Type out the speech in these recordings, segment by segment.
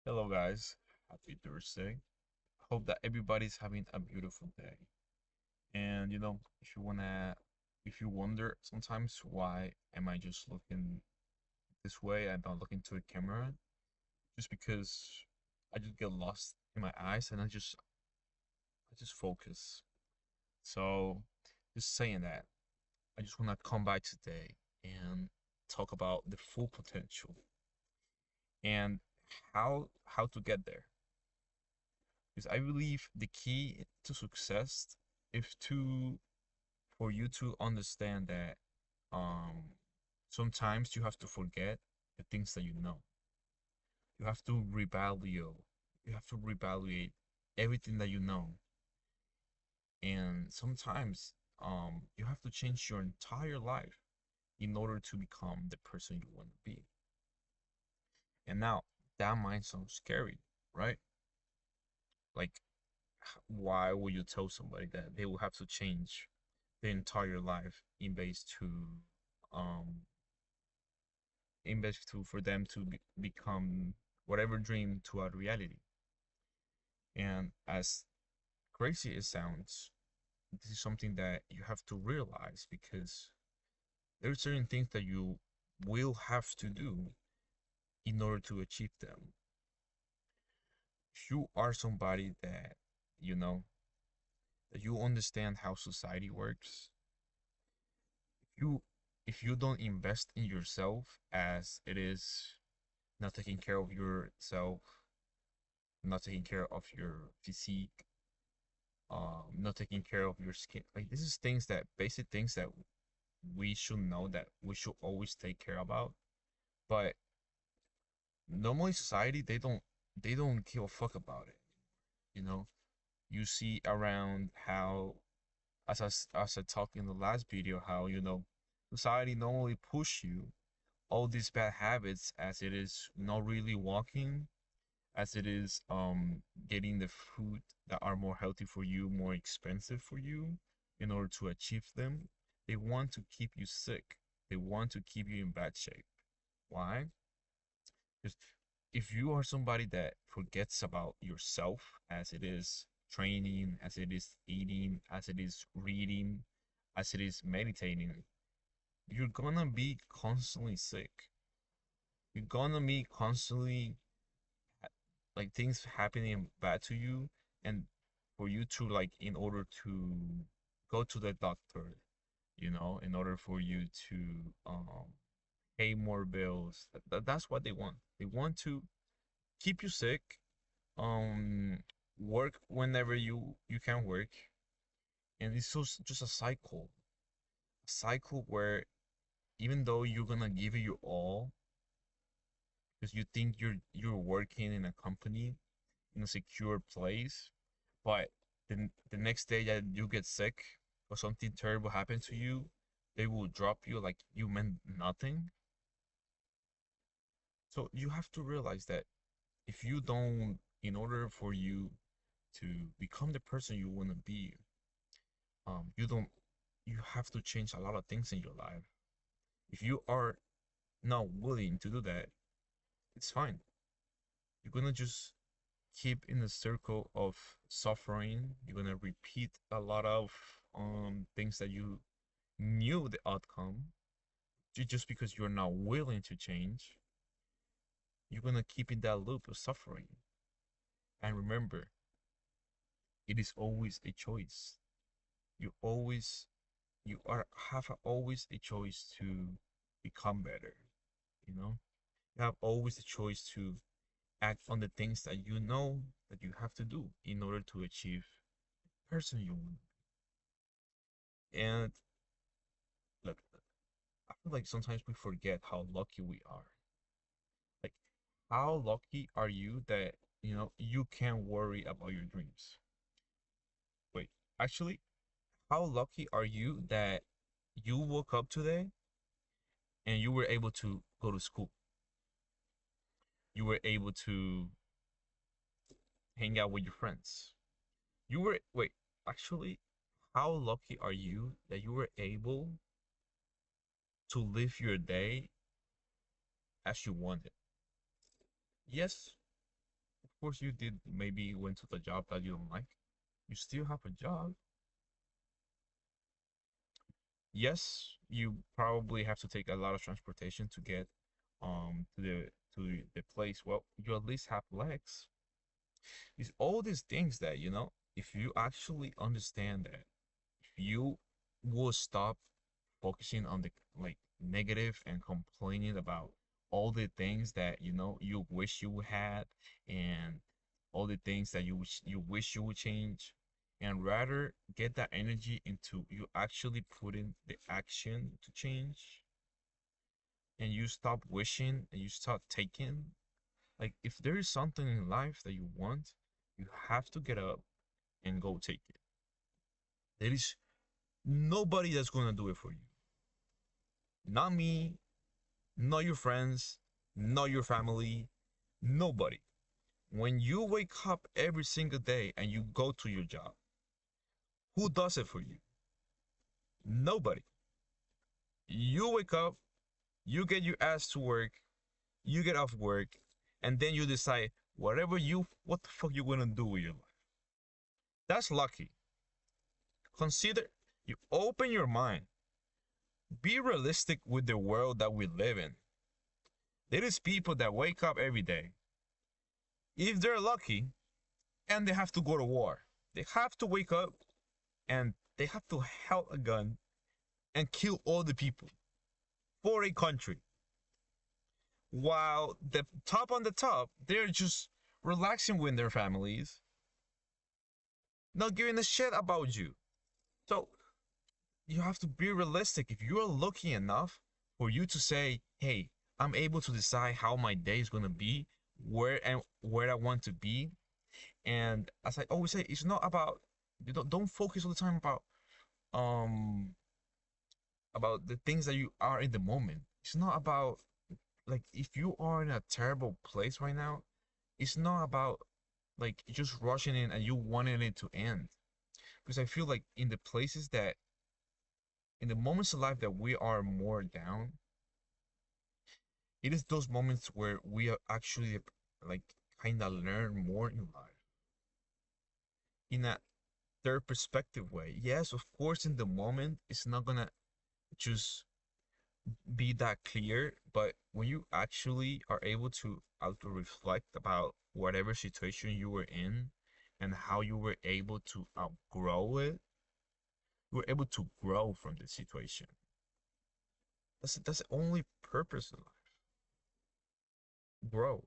Hello guys, happy Thursday. Hope that everybody's having a beautiful day. And if you wonder sometimes why am I just looking this way and not looking to the camera, just because I just get lost in my eyes and I just focus. So just saying that, I just wanna come by today and talk about the full potential and how to get there. Because I believe the key to success is to for you to understand that sometimes you have to forget the things that you know. You have to revalue. You have to reevaluate everything that you know. And sometimes you have to change your entire life in order to become the person you want to be. And now that might sound scary, right? Like why would you tell somebody that they will have to change their entire life um in base to for them to become whatever dream to a reality? And as crazy as it sounds, this is something that you have to realize because there are certain things that you will have to do in order to achieve them. If you are somebody that you know that you understand how society works, you if you don't invest in yourself as it is not taking care of yourself, not taking care of your physique, not taking care of your skin, like this is things that basic things that we should know that we should always take care about. But normally society they don't give a fuck about it. You know, you see around how as I talked in the last video how society normally push you all these bad habits as it is not really walking, as it is getting the food that are more healthy for you, more expensive for you in order to achieve them. They want to keep you sick. They want to keep you in bad shape. Why? Because if you are somebody that forgets about yourself as it is training, as it is eating, as it is reading, as it is meditating, you're gonna be constantly sick. You're gonna be constantly like things happening bad to you, and for you to like in order to go to the doctor, in order for you to pay more bills. That's what they want. They want to keep you sick, um work whenever you can work, and it's just a cycle where even though you're gonna give it your all because you think you're working in a company in a secure place, but the next day that you get sick or something terrible happens to you, they will drop you like you meant nothing. So you have to realize that if you don't, in order for you to become the person you want to be, you don't, you have to change a lot of things in your life. If you are not willing to do that, it's fine. You're gonna just keep in a circle of suffering. You're gonna repeat a lot of things that you knew the outcome. Just because you're not willing to change, you're gonna keep in that loop of suffering. And remember, it is always a choice. You always you are have always a choice to become better. You have always a choice to act on the things that you know that you have to do in order to achieve the person you want. And look, I feel like sometimes we forget how lucky we are. Like, how lucky are you that you can't worry about your dreams? Wait, actually, how lucky are you that you woke up today and you were able to go to school? You were able to hang out with your friends. Wait, actually, how lucky are you that you were able to live your day as you wanted? Yes, course you did maybe went to the job that you don't like. You still have a job. Yes, you probably have to take a lot of transportation to get to the place. Well, you at least have legs. It's all these things that, if you actually understand that, if you will stop focusing on the like negative and complaining about all the things that you wish you had, and all the things that you wish you would change, and rather get that energy into you actually putting the action to change, and you stop wishing and you start taking. Like, if there is something in life that you want, you have to get up and go take it. There is nobody that's going to do it for you. Not me, not your friends, not your family, nobody. When you wake up every single day and you go to your job, who does it for you? Nobody. You wake up, you get your ass to work, you get off work, and then you decide what the fuck you gonna do with your life. That's lucky. Consider, you open your mind. Be realistic with the world that we live in. There is people that wake up every day, if they're lucky, and they have to go to war. They have to wake up and they have to hold a gun and kill all the people for a country. While the top on the top, they're just relaxing with their families, not giving a shit about you. So you have to be realistic. If you're lucky enough for you to say, hey, I'm able to decide how my day is gonna be, where I want to be. And as I always say, it's not about, you don't focus all the time um about the things that you are in the moment. It's not about, like, if you are in a terrible place right now, it's not about like just rushing in and you wanting it to end. Because I feel like in the moments of life that we are more down, it is those moments where we are actually like kind of learn more in life in a third perspective way. Yes, of course, in the moment, it's not gonna just be that clear, but when you actually are able to auto reflect about whatever situation you were in and how you were able to outgrow it, you were able to grow from the situation. That's the only purpose in life. Grow.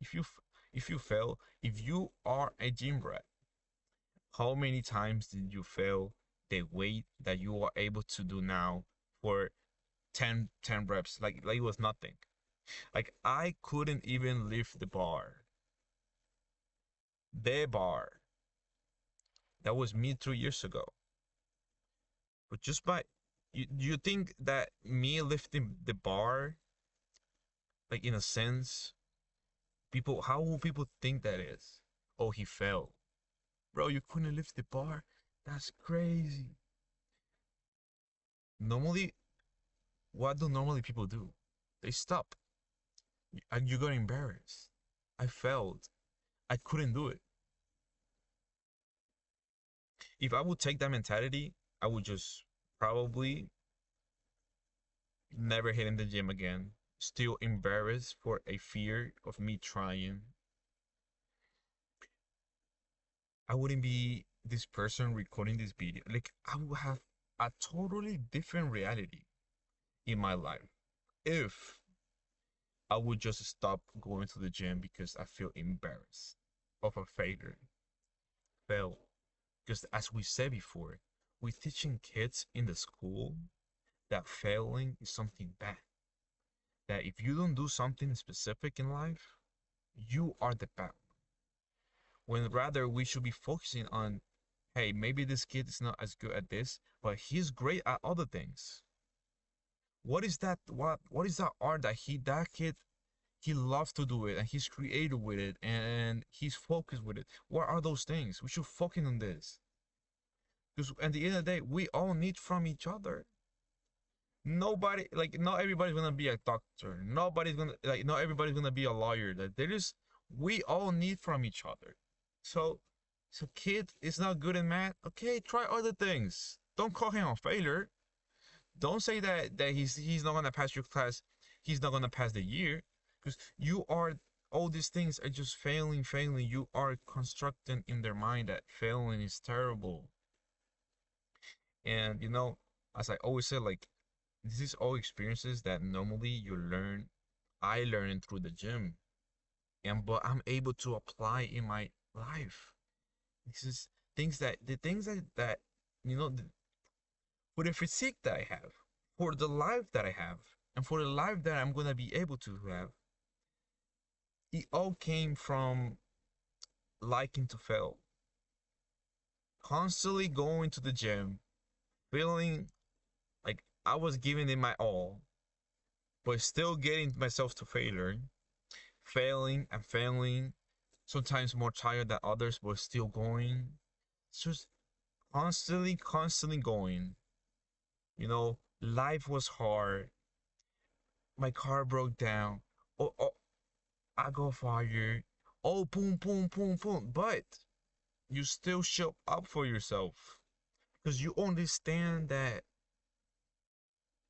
If you fail, if you are a gym rat, how many times did you fail the weight that you are able to do now for 10 reps? Like it was nothing. Like, I couldn't even lift the bar. The bar. That was me 3 years ago. But just by you think that me lifting the bar, like, in a sense, how will people think that is? Oh, he fell. Bro, you couldn't lift the bar? That's crazy. Normally, what do normally people do? They stop. And you got embarrassed. I failed. I couldn't do it. If I would take that mentality, I would just probably never hit in the gym again. Still embarrassed for a fear of me trying. I wouldn't be this person recording this video. Like, I would have a totally different reality in my life if I would just stop going to the gym because I feel embarrassed of a failure. Fail. Because as we said before, we're teaching kids in the school that failing is something bad. That if you don't do something specific in life, you are the bad. When rather we should be focusing on, hey, maybe this kid is not as good at this, but he's great at other things. What is that? What is that art that kid, he loves to do it and he's creative with it and he's focused with it? What are those things? We should focus on this. Because at the end of the day, we all need from each other. Nobody, like, not everybody's gonna be a doctor. Not everybody's gonna be a lawyer. That there is We all need from each other. So, so kid is not good in math. Okay, try other things. Don't call him a failure. Don't say that he's not gonna pass your class. He's not gonna pass the year, because you are, all these things are just failing, failing. You are constructing in their mind that failing is terrible. And as I always say, like, this is all experiences that normally you learn. I learned through the gym, and but I'm able to apply in my life. This is things that the things that you know for the physique that I have, for the life that I have, and for the life that I'm gonna be able to have. It all came from liking to fail, constantly going to the gym, feeling like I was giving it my all, but still getting myself to failure, failing and failing, sometimes more tired than others, but still going. It's just constantly, constantly going. Life was hard. My car broke down. Oh, I got fired. Oh, boom, boom, boom, boom. But you still show up for yourself because you understand that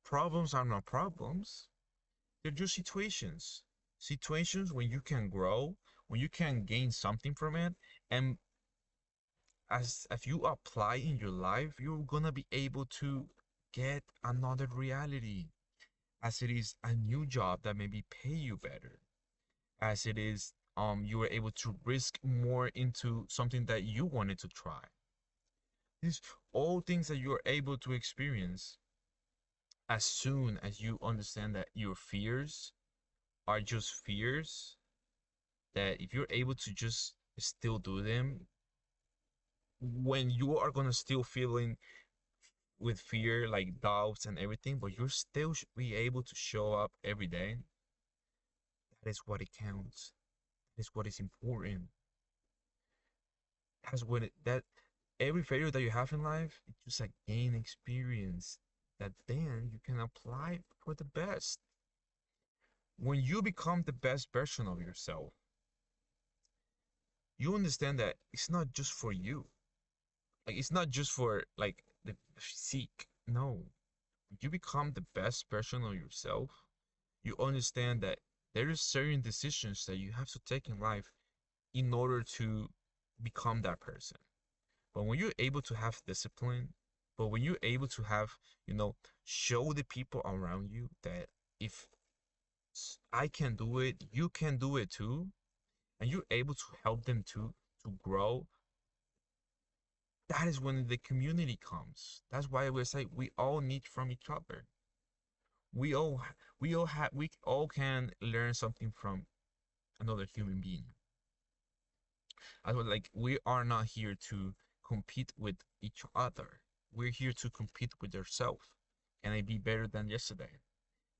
problems are not problems. They're just situations. Situations when you can grow, when you can gain something from it, and as if you apply in your life, you're gonna be able to get another reality, as it is a new job that maybe pay you better, as it is you were able to risk more into something that you wanted to try. These all things that you're able to experience as soon as you understand that your fears are just fears, that if you're able to just still do them, when you are gonna still feeling with fear, like doubts and everything, but you're still be able to show up every day. That is what it counts. That is what is important. That's what that every failure that you have in life, it's just a gain experience that then you can apply for the best. When you become the best version of yourself, you understand that it's not just for you. Like, it's not just for like the physique. No. You become the best version of yourself. You understand that there is certain decisions that you have to take in life in order to become that person. But when you're able to have discipline, but when you're able to have, show the people around you that if I can do it, you can do it too, and you're able to help them to grow, that is when the community comes. That's why we say we all need from each other. We all we all can learn something from another human being. I was like, we are not here to compete with each other. We're here to compete with yourself. Can I be better than yesterday?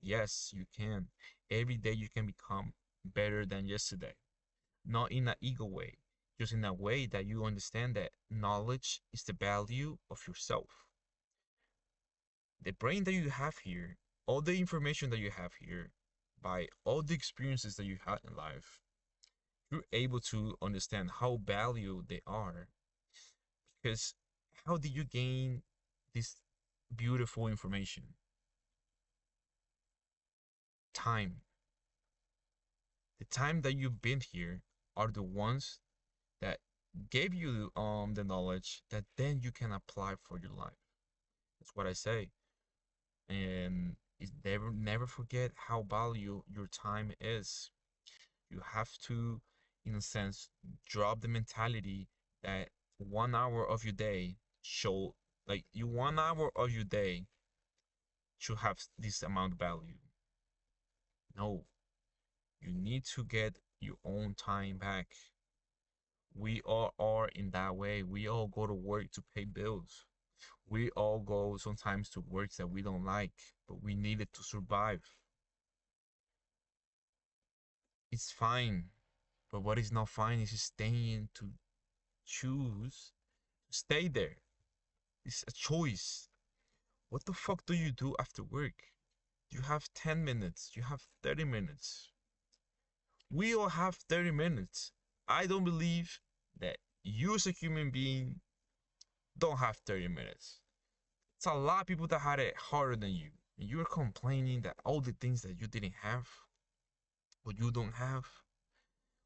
Yes, you can. Every day you can become better than yesterday. Not in an ego way, just in a way that you understand that knowledge is the value of yourself. The brain that you have here, all the information that you have here, by all the experiences that you had in life, you're able to understand how valuable they are. Because how did you gain this beautiful information? Time. The time that you've been here are the ones that gave you the knowledge that then you can apply for your life. That's what I say. And is never forget how valuable your time is. You have to, in a sense, drop the mentality that 1 hour of your day show, like, you 1 hour of your day should have this amount of value. No, you need to get your own time back. We all are in that way. We all go to work to pay bills. We all go sometimes to works that we don't like, but we need it to survive. It's fine, but what is not fine is staying to choose to stay there. It's a choice. What the fuck do you do after work? You have 10 minutes, you have 30 minutes. We all have 30 minutes. I don't believe that you as a human being don't have 30 minutes. It's a lot of people that had it harder than you. And you're complaining that all the things that you didn't have, or you don't have.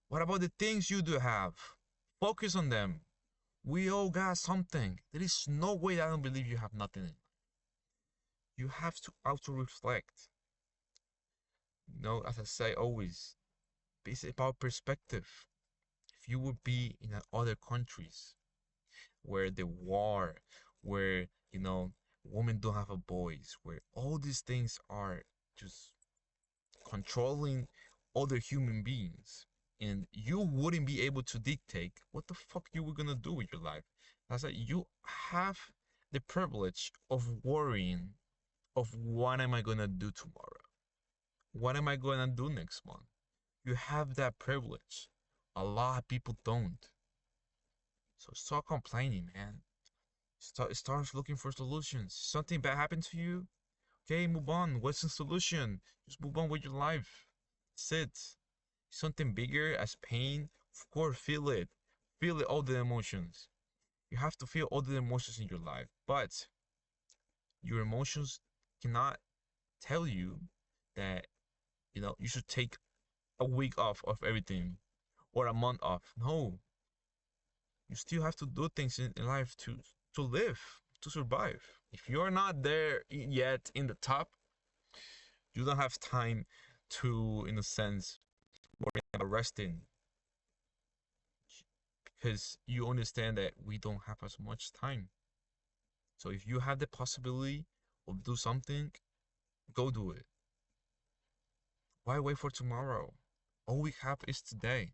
What about the things you do have? Focus on them. We all got something. There is no way that I don't believe you have nothing. You have to auto reflect. You know, as I say always, it's about perspective. If you would be in other countries where the war, where, women don't have a voice, where all these things are just controlling other human beings, and you wouldn't be able to dictate what the fuck you were gonna do with your life. That's like you have the privilege of worrying of what am I gonna do tomorrow? What am I gonna do next month? You have that privilege. A lot of people don't. So start complaining, man. Start looking for solutions. Something bad happened to you? Okay, move on. What's the solution? Just move on with your life. Sit. Something bigger as pain, of course, feel it. Feel it, all the emotions. You have to feel all the emotions in your life. But your emotions cannot tell you that, you should take a week off of everything or a month off. No. You still have to do things in life to live, to survive. If you're not there yet in the top, you don't have time to, in a sense, worry about resting, because you understand that we don't have as much time. So if you have the possibility of do something, go do it. Why wait for tomorrow? All we have is today.